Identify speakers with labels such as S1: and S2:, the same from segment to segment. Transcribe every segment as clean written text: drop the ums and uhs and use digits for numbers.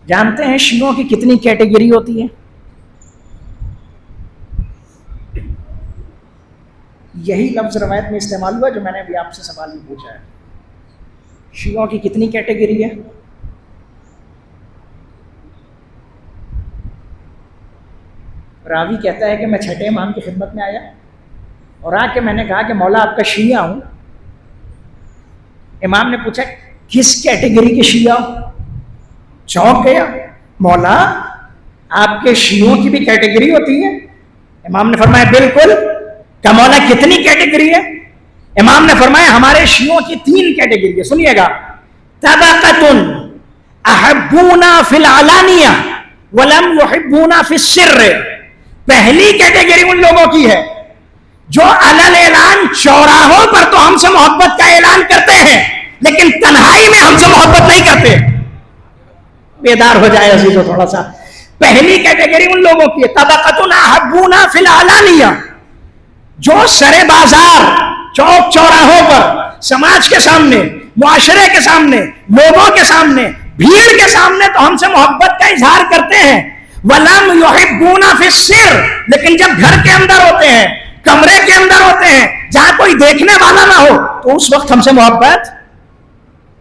S1: جانتے ہیں شیعوں کی کتنی کیٹیگری ہوتی ہے؟ یہی لفظ روایت میں استعمال ہوا جو میں نے ابھی آپ سے سوال بھی پوچھا ہے. شیعوں کی کتنی کیٹیگری ہے؟ راوی کہتا ہے کہ میں چھٹے امام کی خدمت میں آیا اور آ کے میں نے کہا کہ مولا آپ کا شیعہ ہوں. امام نے پوچھا کس کیٹیگری کے شیعہ ہو؟ چونک گیا. مولا آپ کے شیعوں کی بھی کیٹیگری ہوتی ہے؟ امام نے فرمایا بالکل. کہ مولا کتنی کیٹیگری ہے؟ امام نے فرمایا ہمارے شیعوں کی 3 کیٹیگری ہے. سنیے گا. طبقۃ احبونا فی العلانیہ ولم یحبونا فی السر. پہلی کیٹیگری ان لوگوں کی ہے جو علل اعلان چوراہوں پر تو ہم سے محبت کا اعلان کرتے ہیں لیکن تنہائی میں ہم سے محبت نہیں کرتے. بیدار ہو جائے عزیزو تھوڑا سا. پہلی کیٹیگری ان لوگوں کی ہے طبقۃ احبونا فی العلانیہ، جو سرے بازار، چوک چوراہوں پر، سماج کے سامنے، معاشرے کے سامنے، لوگوں کے سامنے، بھیڑ کے سامنے تو ہم سے محبت کا اظہار کرتے ہیں. وَلَمْ يُحِبُّونَ فِي السِّرِّ، لیکن جب گھر کے اندر ہوتے ہیں، کمرے کے اندر ہوتے ہیں، جہاں کوئی دیکھنے والا نہ ہو، تو اس وقت ہم سے محبت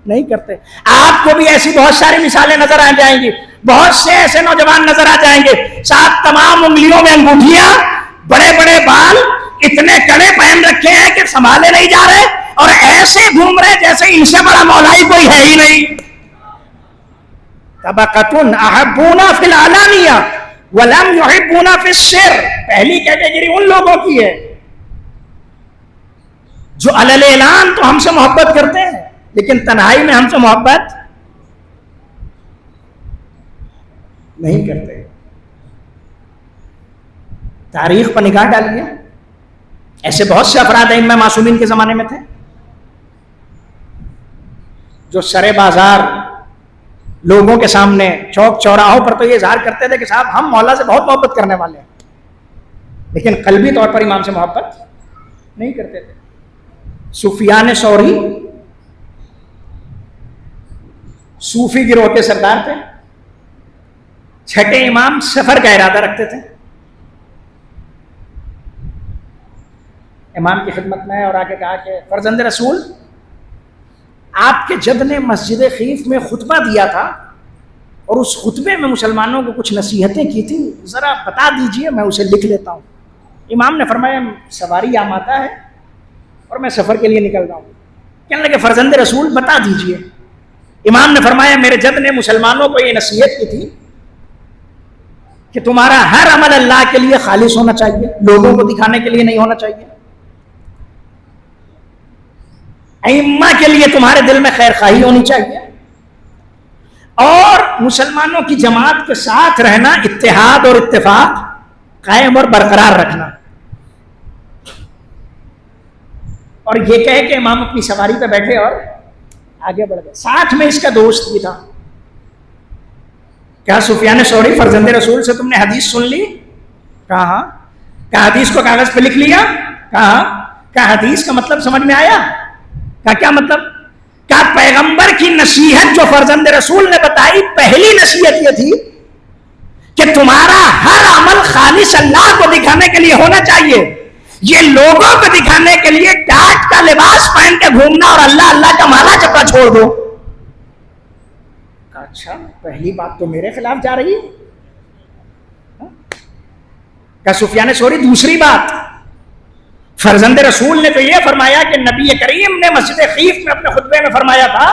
S1: نہیں کرتے. آپ کو بھی ایسی بہت ساری مثالیں نظر آ جائیں گی. بہت سے ایسے نوجوان نظر آ جائیں گے ساتھ تمام انگلیوں میں انگوٹھیاں، بڑے بڑے بال، اتنے کڑے پہن رکھے ہیں کہ سنبھالے نہیں جا رہے اور ایسے گھوم رہے جیسے ان سے بڑا مولائی کوئی ہے ہی نہیں. طبقۃ احبونا فی العلانیہ ولم یحبونا فی السر. پہلی کیٹیگری ان لوگوں کی ہے جو علل اعلان تو ہم سے محبت کرتے ہیں لیکن تنہائی میں ہم سے محبت نہیں کرتے. تاریخ پر نگاہ ڈالیے، ایسے بہت سے افراد ائمہ معصومین کے زمانے میں تھے جو سرے بازار، لوگوں کے سامنے، چوک چوراہوں پر تو یہ اظہار کرتے تھے کہ صاحب ہم مولا سے بہت محبت کرنے والے ہیں لیکن قلبی طور پر امام سے محبت نہیں کرتے تھے. سفیان ثوری صوفی گروہ کے سردار تھے. چھٹے امام سفر کا ارادہ رکھتے تھے. امام کی خدمت میں اور آگے کہا کہ فرزند رسول، آپ کے جد نے مسجد خیف میں خطبہ دیا تھا اور اس خطبے میں مسلمانوں کو کچھ نصیحتیں کی تھی، ذرا بتا دیجئے میں اسے لکھ لیتا ہوں. امام نے فرمایا سواری آمادہ ہے اور میں سفر کے لیے نکل رہا ہوں. کہنے لگے فرزند رسول بتا دیجئے. امام نے فرمایا میرے جد نے مسلمانوں کو یہ نصیحت کی تھی کہ تمہارا ہر عمل اللہ کے لیے خالص ہونا چاہیے، لوگوں کو دکھانے کے لیے نہیں ہونا چاہیے. ائمہ کے لیے تمہارے دل میں خیر خواہی ہونی چاہیے اور مسلمانوں کی جماعت کے ساتھ رہنا، اتحاد اور اتفاق قائم اور برقرار رکھنا. اور یہ کہے کہ امام اپنی سواری پہ بیٹھے اور آگے بڑھ گئے. ساتھ میں اس کا دوست بھی تھا. کیا سفیان ثوری فرزند رسول سے تم نے حدیث سن لی؟ کہا ہاں. کیا حدیث کو کاغذ پہ لکھ لیا؟ کہا. کیا حدیث کا مطلب سمجھ میں آیا؟ کیا مطلب؟ کیا پیغمبر کی نصیحت جو فرزند رسول نے بتائی، پہلی نصیحت یہ تھی کہ تمہارا ہر عمل خالص اللہ کو دکھانے کے لیے ہونا چاہیے، یہ لوگوں کو دکھانے کے لیے ٹاٹ کا لباس پہن کے گھومنا اور اللہ اللہ کا مالا چپا چھوڑ دو. اچھا پہلی بات تو میرے خلاف جا رہی ہے. کیا سفیان ثوری دوسری بات، فرزند رسول نے تو یہ فرمایا کہ نبی کریم نے مسجد خیف میں اپنے خطبے میں فرمایا تھا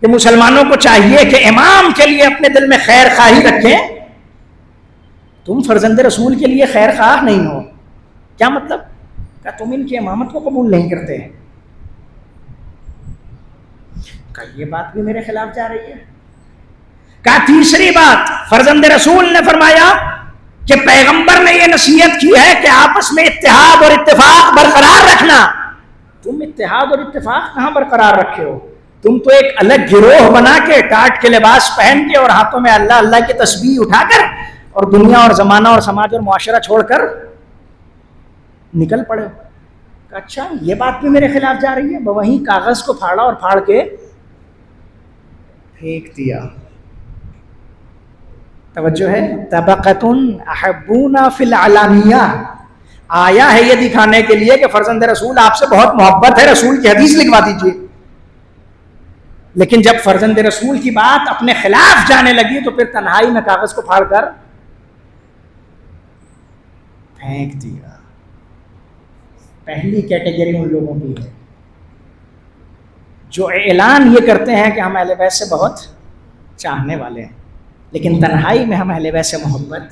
S1: کہ مسلمانوں کو چاہیے کہ امام کے لیے اپنے دل میں خیر خواہی رکھیں. تم فرزند رسول کے لیے خیر خواہ نہیں ہو. کیا مطلب؟ کہ تم ان کی امامت کو قبول نہیں کرتے. کہ یہ بات بھی میرے خلاف جا رہی ہے. کہ تیسری بات، فرزند رسول نے فرمایا کہ پیغمبر نے یہ نصیحت کی ہے کہ آپس میں اتحاد اور اتفاق برقرار رکھنا. تم اتحاد اور اتفاق کہاں برقرار رکھے ہو؟ تم تو ایک الگ گروہ بنا کے ٹاٹ کے لباس پہن کے اور ہاتھوں میں اللہ اللہ کی تسبیح اٹھا کر اور دنیا اور زمانہ اور سماج اور معاشرہ چھوڑ کر نکل پڑے. اچھا یہ بات بھی میرے خلاف جا رہی ہے. وہیں کاغذ کو پھاڑا اور پھاڑ کے پھینک دیا. توجہ ہے, طبقتن احبونا فی العلانیہ, آیا ہے یہ دکھانے کے لیے کہ فرزند رسول آپ سے بہت محبت ہے, رسول کی حدیث لکھوا دیجیے. لیکن جب فرزند رسول کی بات اپنے خلاف جانے لگی تو پھر تنہائی میں کاغذ کو پھاڑ کر پھینک دیا. پہلی کیٹیگری ان لوگوں کی ہے جو اعلان یہ کرتے ہیں کہ ہم اہل بیت سے بہت چاہنے والے ہیں, لیکن تنہائی میں ہم اہل بیت سے محبت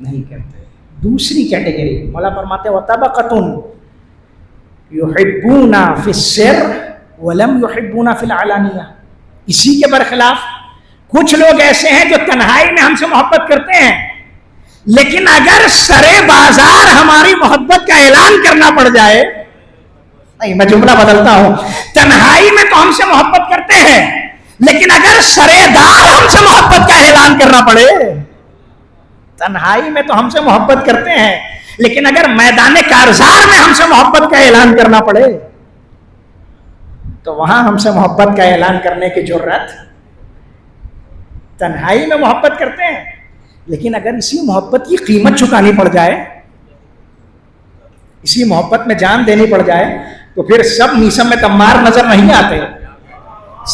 S1: نہیں کرتے. دوسری کیٹیگری مولا فرماتے وَطَبَقَةٌ يُحِبُّونَ فِي السِّرِّ وَلَمْ يُحِبُّونَ فِي الْعَلَانِيَةِ. اسی کے برخلاف کچھ لوگ ایسے ہیں جو تنہائی میں ہم سے محبت کرتے ہیں, لیکن اگر سرے بازار ہماری محبت کا اعلان کرنا پڑ جائے, نہیں میں جملہ بدلتا ہوں, تنہائی میں تو ہم سے محبت کرتے ہیں, لیکن اگر سرے دار ہم سے محبت کا اعلان کرنا پڑے, تنہائی میں تو ہم سے محبت کرتے ہیں, لیکن اگر میدان کارزار میں ہم سے محبت کا اعلان کرنا پڑے تو وہاں ہم سے محبت کا اعلان کرنے کی جرات. تنہائی میں محبت کرتے ہیں, لیکن اگر اسی محبت کی قیمت چکانی پڑ جائے, اسی محبت میں جان دینی پڑ جائے, تو پھر سب میسم میں تمار نظر نہیں آتے,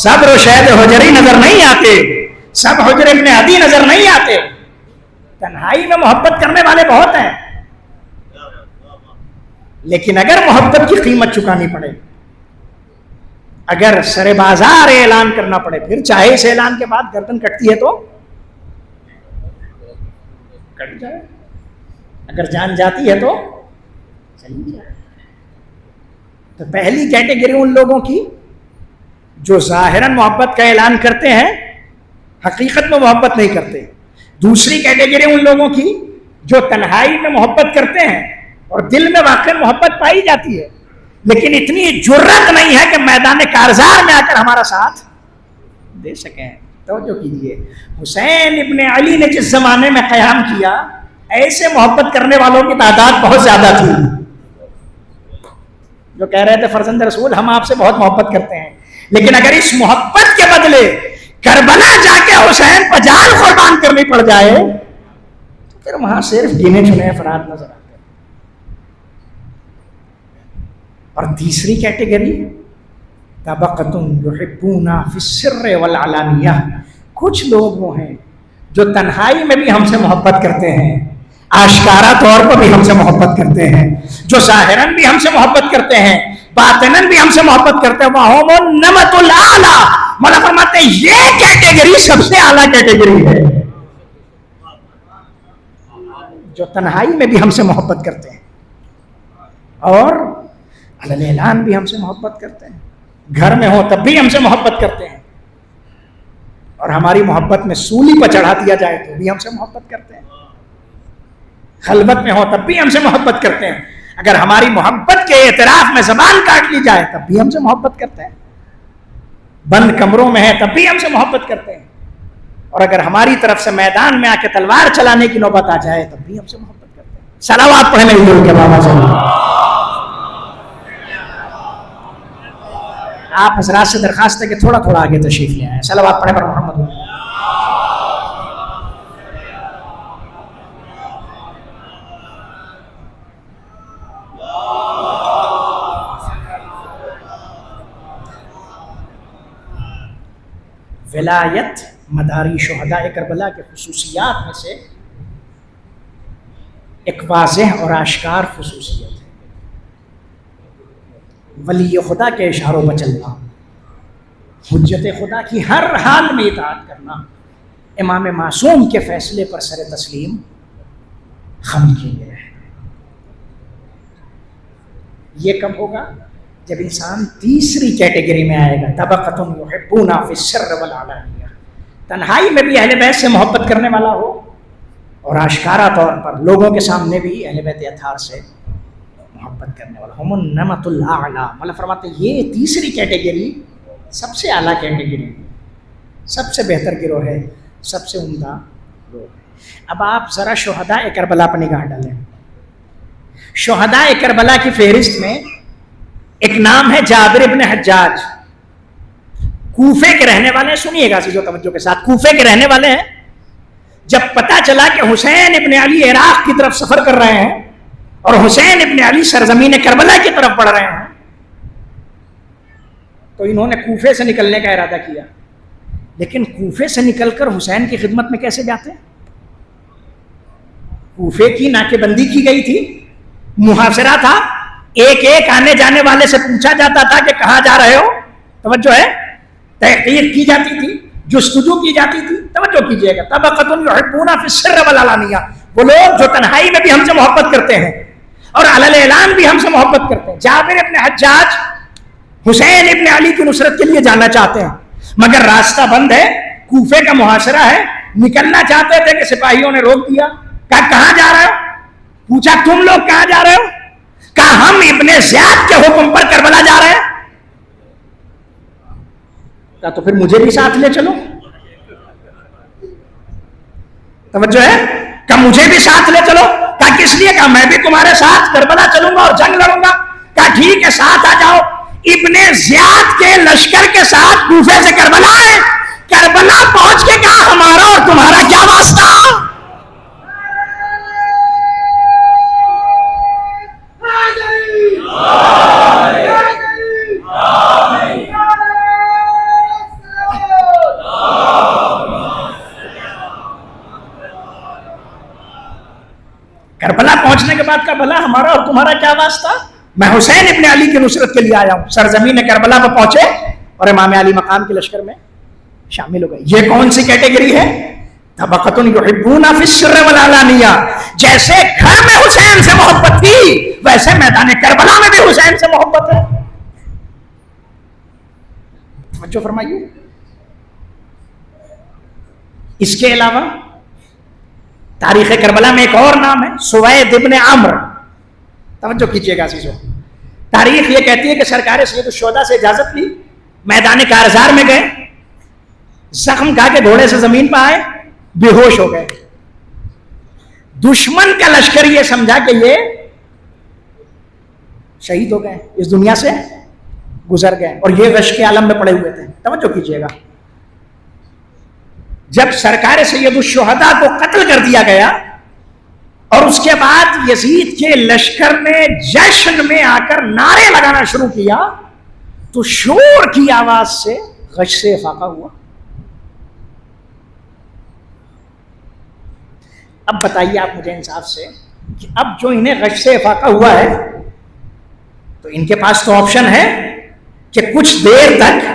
S1: سب رشید حجری نظر نہیں آتے, سب حجر ابن عدی نظر نہیں آتے. تنہائی میں محبت کرنے والے بہت ہیں, لیکن اگر محبت کی قیمت چکانی پڑے, اگر سر بازار اعلان کرنا پڑے, پھر چاہے اس اعلان کے بعد گردن کٹتی ہے تو کٹ جائے, اگر جان جاتی ہے تو چلی جائے. تو پہلی کیٹیگری ان لوگوں کی جو ظاہراً محبت کا اعلان کرتے ہیں, حقیقت میں محبت نہیں کرتے. دوسری کیٹیگری ان لوگوں کی جو تنہائی میں محبت کرتے ہیں اور دل میں واقع محبت پائی جاتی ہے, لیکن اتنی جرت نہیں ہے کہ میدان کارزار میں آ کر ہمارا ساتھ دے سکیں. توجہ کیجیے, حسین ابن علی نے جس زمانے میں قیام کیا, ایسے محبت کرنے والوں کی تعداد بہت زیادہ تھی جو کہہ رہے تھے فرزند رسول ہم آپ سے بہت محبت کرتے ہیں, لیکن اگر اس محبت کے بدلے کربلا جا کے حسین پر جان قربان کرنی پڑ جائے تو پھر وہاں صرف گنے چنے افراد نظر آتے ہیں. اور تیسری کیٹیگری طبقتن یحبون فی السر والعلانیہ, کچھ لوگ وہ ہیں جو تنہائی میں بھی ہم سے محبت کرتے ہیں, آشکارا طور پر بھی ہم سے محبت کرتے ہیں, جو ظاہراً بھی ہم سے محبت کرتے ہیں, باطناً بھی ہم سے محبت کرتے ہیں. وَهُمُ النَّمَةُ الْأَعْلَىٰ, مولا فرماتے ہیں یہ کیٹیگری سب سے اعلیٰ کیٹیگری ہے, جو تنہائی میں بھی ہم سے محبت کرتے ہیں اور علی اعلان بھی ہم سے محبت کرتے ہیں, گھر میں ہو تب بھی ہم سے محبت کرتے ہیں, اور ہماری محبت میں سولی پر چڑھا دیا جائے تو بھی ہم سے محبت کرتے ہیں, خلوت میں ہو تب بھی ہم سے محبت کرتے ہیں, اگر ہماری محبت کے اعتراف میں زبان کاٹ لی جائے تب بھی ہم سے محبت کرتے ہیں, بند کمروں میں ہے تب بھی ہم سے محبت کرتے ہیں, اور اگر ہماری طرف سے میدان میں آ کے تلوار چلانے کی نوبت آ جائے تب بھی ہم سے محبت کرتے ہیں. صلوات پڑھنے حضور کے بابا صلی. آپ حضرات سے درخواست ہے کہ تھوڑا تھوڑا آگے تشریف لے آئیں. صلوات پڑھیں پر محمد. ولایت مداری شہداء کربلا کے خصوصیات میں سے ایک واضح اور آشکار خصوصیت ہے ولی خدا کے اشاروں پر چلنا, حجت خدا کی ہر حال میں اطاعت کرنا, امام معصوم کے فیصلے پر سر تسلیم خم کیے رہنا. یہ کب ہوگا؟ جب انسان تیسری کیٹیگری میں آئے گا, طبقتن یحبون فی السر والعلانیہ, تنہائی میں بھی اہل بیت سے محبت کرنے والا ہو اور آشکارا طور پر لوگوں کے سامنے بھی اہل بیت اطہار سے محبت کرنے والا. ہم النمۃ الاعلیٰ, مطلب فرماتے ہیں یہ تیسری کیٹیگری سب سے اعلیٰ کیٹیگری, سب سے بہتر گروہ ہے, سب سے عمدہ لوگ ہے. اب آپ ذرا شہداء کربلا پر نگاہ ڈالیں. شہداء کربلا کی فہرست میں ایک نام ہے جابر ابن حجاج. کوفے کے رہنے والے ہیں, سنیے گا عزیزو توجہ کے ساتھ, کوفے کے رہنے والے ہیں. جب پتا چلا کہ حسین ابن علی عراق کی طرف سفر کر رہے ہیں اور حسین ابن علی سرزمین کربلا کی طرف بڑھ رہے ہیں, تو انہوں نے کوفے سے نکلنے کا ارادہ کیا. لیکن کوفے سے نکل کر حسین کی خدمت میں کیسے جاتے ہیں؟ کوفے کی ناکے بندی کی گئی تھی, محاصرہ تھا, ایک ایک آنے جانے والے سے پوچھا جاتا تھا کہ کہاں جا رہے ہو, توجہ ہے, تحقیق کی جاتی تھی, جستجو کی جاتی تھی. توجہ کیجیے گا, طبقۃ یحبون فی السر والعلانیہ, وہ لوگ جو تنہائی میں بھی ہم سے محبت کرتے ہیں اور علی الاعلان بھی ہم سے محبت کرتے ہیں. جابر ابن حجاج حسین ابن علی کی نصرت کے لیے جانا چاہتے ہیں, مگر راستہ بند ہے, کوفے کا محاصرہ ہے. نکلنا چاہتے تھے کہ سپاہیوں نے روک دیا. کہا کہاں جا رہے ہو؟ پوچھا تم لوگ کہاں جا رہے ہو؟ کہا ہم ابن زیاد کے حکم پر کربلا جا رہے ہیں. کہا تو پھر مجھے بھی ساتھ لے چلو. توجہ ہے, کہ مجھے بھی ساتھ لے چلو. کہا کس لیے؟ کہا میں بھی تمہارے ساتھ کربلا چلوں گا اور جنگ لڑوں گا. کہا ٹھیک ہے ساتھ آ جاؤ. ابن زیاد کے لشکر کے ساتھ کوفے سے کربلا ہے. کربلا پہنچ کے کہا ہمارا اور تمہارا کیا واسطہ؟ کربلا پہنچنے کے بعد کہا بھلا ہمارا اور تمہارا کیا واسطہ؟ میں حسین ابن علی کی نصرت کے لیے آیا ہوں. سرزمین کربلا پہ پہنچے اور امام علی مقام کے لشکر میں شامل ہو گئے. یہ کون سی کیٹیگری ہے؟ طبقۃ یحبون فی السر والعلانیہ. جیسے گھر میں حسین سے محبت تھی ویسے میدان کربلا میں بھی حسین سے محبت ہے. توجہ فرمائیے. اس کے علاوہ تاریخ کربلا میں ایک اور نام ہے سوید ابن عمرو. توجہ کیجیے گا عزیزو, تاریخ یہ کہتی ہے کہ سرکار سید الشہداء سے اجازت لی, میدان کارزار میں گئے, زخم کھا کے گھوڑے سے زمین پہ آئے, بے ہوش ہو گئے. دشمن کا لشکر یہ سمجھا کہ یہ شہید ہو گئے, اس دنیا سے گزر گئے, اور یہ غش کے عالم میں پڑے ہوئے تھے. توجہ کیجیے گا. جب سرکار سید الشہداء کو قتل کر دیا گیا اور اس کے بعد یزید کے لشکر نے جشن میں آ کر نعرے لگانا شروع کیا تو شور کی آواز سے غش سے افاقہ ہوا. اب بتائیے آپ مجھے انصاف سے کہ اب جو انہیں غش سے افاقہ ہوا ہے تو ان کے پاس تو آپشن ہے کہ کچھ دیر تک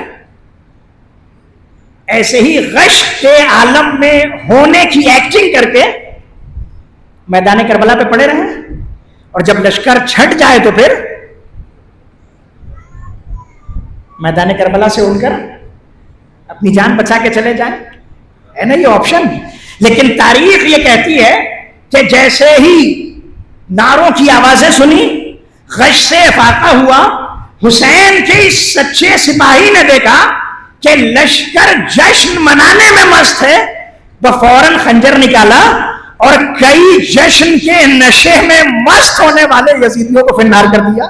S1: ایسے ہی غش کے عالم میں ہونے کی ایکٹنگ کر کے میدان کربلا پہ پڑے رہیں, اور جب لشکر چھٹ جائے تو پھر میدان کربلا سے اڑ کر اپنی جان بچا کے چلے جائیں. ہے نا یہ آپشن. لیکن تاریخ یہ کہتی ہے کہ جیسے ہی نعروں کی آوازیں سنی, غش سے افاقہ ہوا, حسین کے اس سچے سپاہی نے دیکھا کہ لشکر جشن منانے میں مست ہے, وہ فوراً خنجر نکالا اور کئی جشن کے نشے میں مست ہونے والے یزیدیوں کو فنار کر دیا,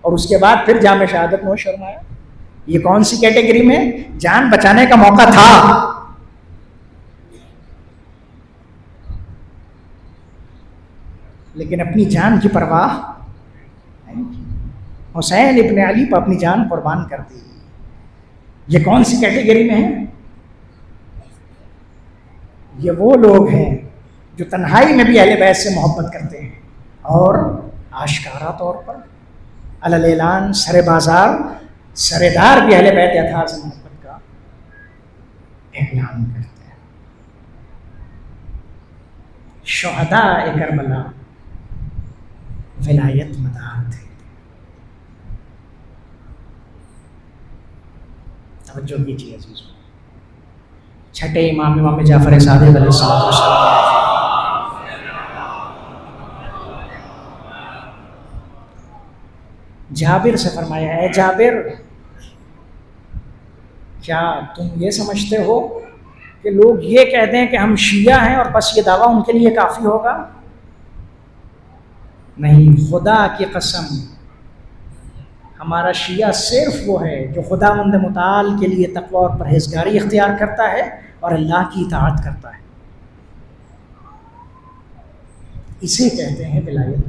S1: اور اس کے بعد پھر جام شہادت نوش فرمایا. یہ کون سی کیٹیگری میں؟ جان بچانے کا موقع تھا, لیکن اپنی جان کی پرواہ حسین ابن علی پر اپنی جان قربان کر دی. یہ کون سی کیٹیگری میں ہے؟ یہ وہ لوگ ہیں جو تنہائی میں بھی اہل بیت سے محبت کرتے ہیں اور آشکارا طور پر علی اعلان سر بازار سردار بھی اہل بیت اطہار سے محبت کا اعلان کرتے ہیں. شہداء کربلا ولایت مدار تھے. توجہ کیجیے عزیزو. چھٹے امام جعفر صادق علیہ السلام جابر سے فرمایا, اے جابر کیا تم یہ سمجھتے ہو کہ لوگ یہ کہہ دیں کہ ہم شیعہ ہیں اور بس یہ دعویٰ ان کے لیے کافی ہوگا؟ نہیں, خدا کی قسم ہمارا شیعہ صرف وہ ہے جو خداوند متعال کے لیے تقوی اور پرہیزگاری اختیار کرتا ہے اور اللہ کی اطاعت کرتا ہے. اسے کہتے ہیں ولایت.